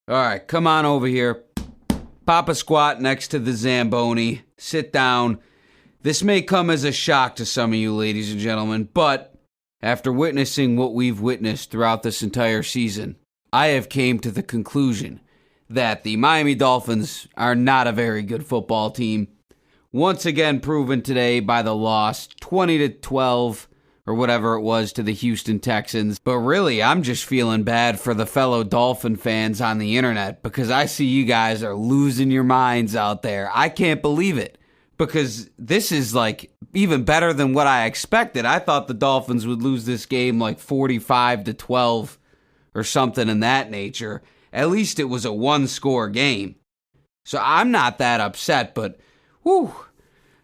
All right, come on over here. Pop a squat next to the Zamboni. Sit down. This may come as a shock to some of you, ladies and gentlemen, but after witnessing what we've witnessed throughout this entire season, I have came to the conclusion that the Miami Dolphins are not a very good football team. Once again proven today by the loss, 20-12, or whatever it was, to the Houston Texans. But really, I'm just feeling bad for the fellow Dolphin fans on the internet because I see you guys are losing your minds out there. I can't believe it because this is like even better than what I expected. I thought the Dolphins would lose this game like 45-12 or something in that nature. At least it was a one-score game. So I'm not that upset, but whew,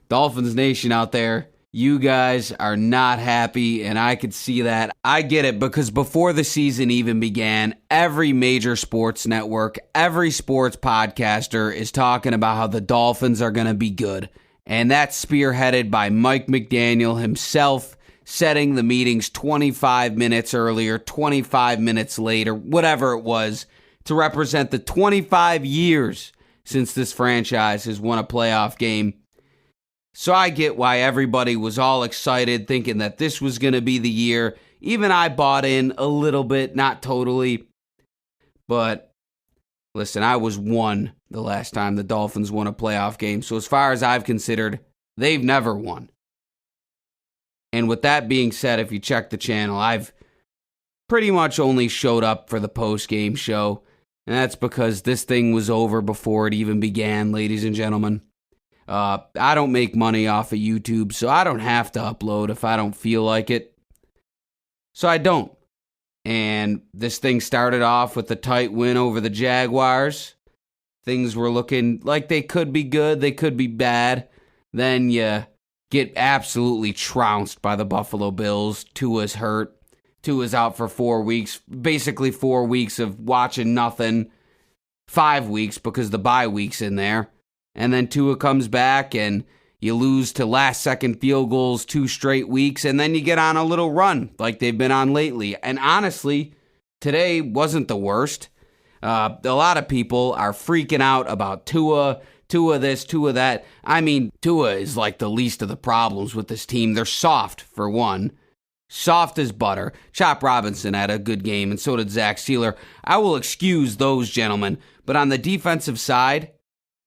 Dolphins Nation out there, you guys are not happy, and I could see that. I get it, because before the season even began, every major sports network, every sports podcaster is talking about how the Dolphins are going to be good. And that's spearheaded by Mike McDaniel himself, setting the meetings 25 minutes earlier, 25 minutes later, whatever it was, to represent the 25 years since this franchise has won a playoff game. So I get why everybody was all excited, thinking that this was going to be the year. Even I bought in a little bit, not totally. But listen, I was one the last time the Dolphins won a playoff game. So as far as I've considered, they've never won. And with that being said, if you check the channel, I've pretty much only showed up for the post-game show. And that's because this thing was over before it even began, ladies and gentlemen. I don't make money off of YouTube, so I don't have to upload if I don't feel like it. So I don't. And this thing started off with a tight win over the Jaguars. Things were looking like they could be good, they could be bad. Then you get absolutely trounced by the Buffalo Bills. Tua's hurt. Tua's out for 4 weeks. Basically 4 weeks of watching nothing. 5 weeks because the bye week's in there. And then Tua comes back and you lose to last-second field goals 2 straight weeks, and then you get on a little run like they've been on lately. And honestly, today wasn't the worst. A lot of people are freaking out about Tua this, Tua that. I mean, Tua is like the least of the problems with this team. They're soft, for one. Soft as butter. Chop Robinson had a good game, and so did Zach Sealer. I will excuse those gentlemen, but on the defensive side,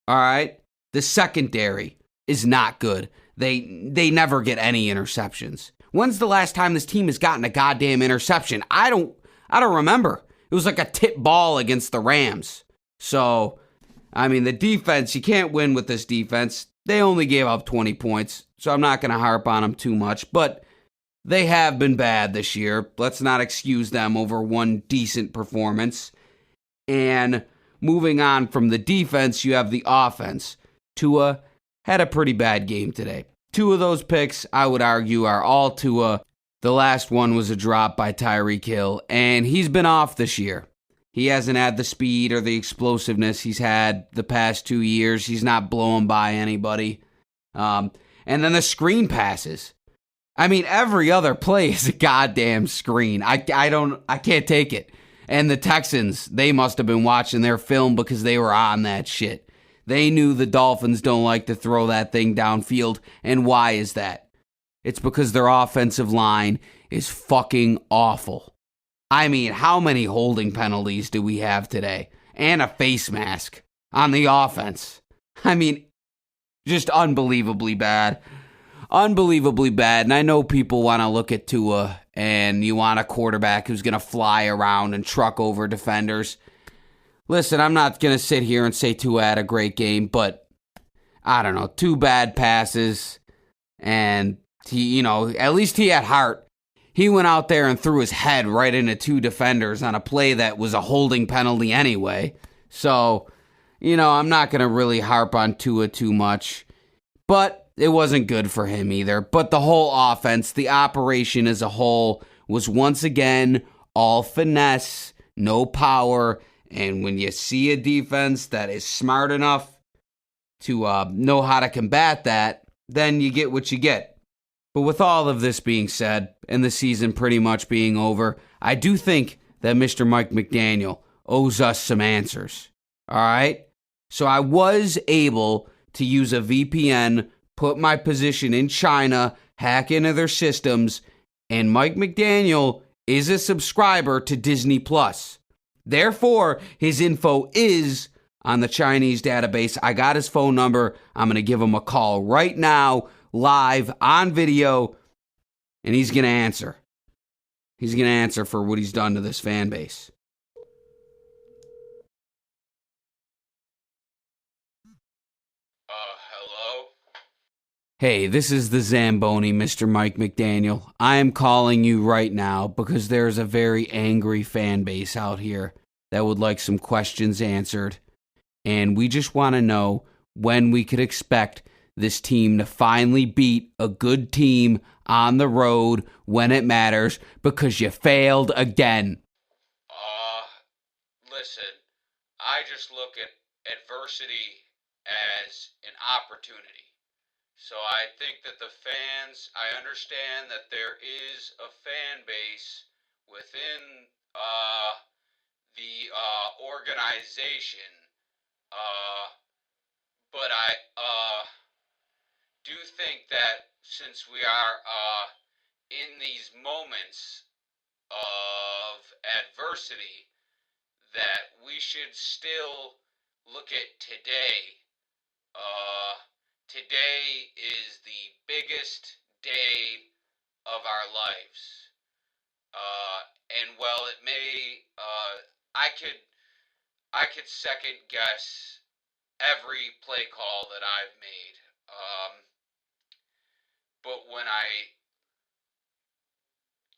all right, the secondary is not good. They never get any interceptions. When's the last time this team has gotten a goddamn interception? I don't remember. It was like a tip ball against the Rams. So, I mean, the defense, you can't win with this defense. They only gave up 20 points, so I'm not going to harp on them too much. But they have been bad this year. Let's not excuse them over one decent performance. And moving on from the defense, you have the offense. Tua had a pretty bad game today. 2 of those picks, I would argue, are all Tua. The last one was a drop by Tyreek Hill, and he's been off this year. He hasn't had the speed or the explosiveness he's had the past 2 years. He's not blowing by anybody. And then the screen passes. I mean, every other play is a goddamn screen. I can't take it. And the Texans, they must have been watching their film because they were on that shit. They knew the Dolphins don't like to throw that thing downfield. And why is that? It's because their offensive line is fucking awful. I mean, how many holding penalties do we have today? And a face mask on the offense. I mean, just unbelievably bad. Unbelievably bad. And I know people want to look at Tua and you want a quarterback who's going to fly around and truck over defenders. Listen, I'm not going to sit here and say Tua had a great game, but I don't know, 2 bad passes, and he, at least he had heart. He went out there and threw his head right into 2 defenders on a play that was a holding penalty anyway. So, I'm not going to really harp on Tua too much, but it wasn't good for him either. But the whole offense, the operation as a whole, was once again all finesse, no power. And when you see a defense that is smart enough to know how to combat that, then you get what you get. But with all of this being said, and the season pretty much being over, I do think that Mr. Mike McDaniel owes us some answers. All right? So I was able to use a VPN, put my position in China, hack into their systems, and Mike McDaniel is a subscriber to Disney+. Therefore, his info is on the Chinese database. I got his phone number. I'm going to give him a call right now, live, on video, and he's going to answer. He's going to answer for what he's done to this fan base. Hello? Hey, this is the Zamboni, Mr. Mike McDaniel. I am calling you right now because there's a very angry fan base out here that would like some questions answered. And we just want to know when we could expect this team to finally beat a good team on the road when it matters, because you failed again. Listen, I just look at adversity as an opportunity. So I think that the fans, I understand that there is a fan base within the organization, but I do think that since we are in these moments of adversity, that we should still look at today. Today is the biggest day of our lives. And while it may, I could second guess every play call that I've made. But when I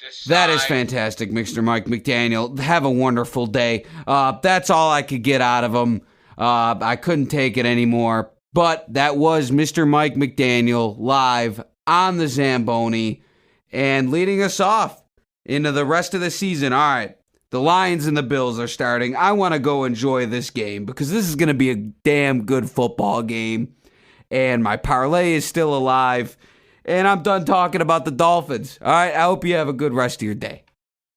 decide... That is fantastic, Mr. Mike McDaniel. Have a wonderful day. That's all I could get out of him. I couldn't take it anymore. But that was Mr. Mike McDaniel live on the Zamboni and leading us off into the rest of the season. All right, the Lions and the Bills are starting. I want to go enjoy this game because this is going to be a damn good football game. And my parlay is still alive. And I'm done talking about the Dolphins. All right, I hope you have a good rest of your day.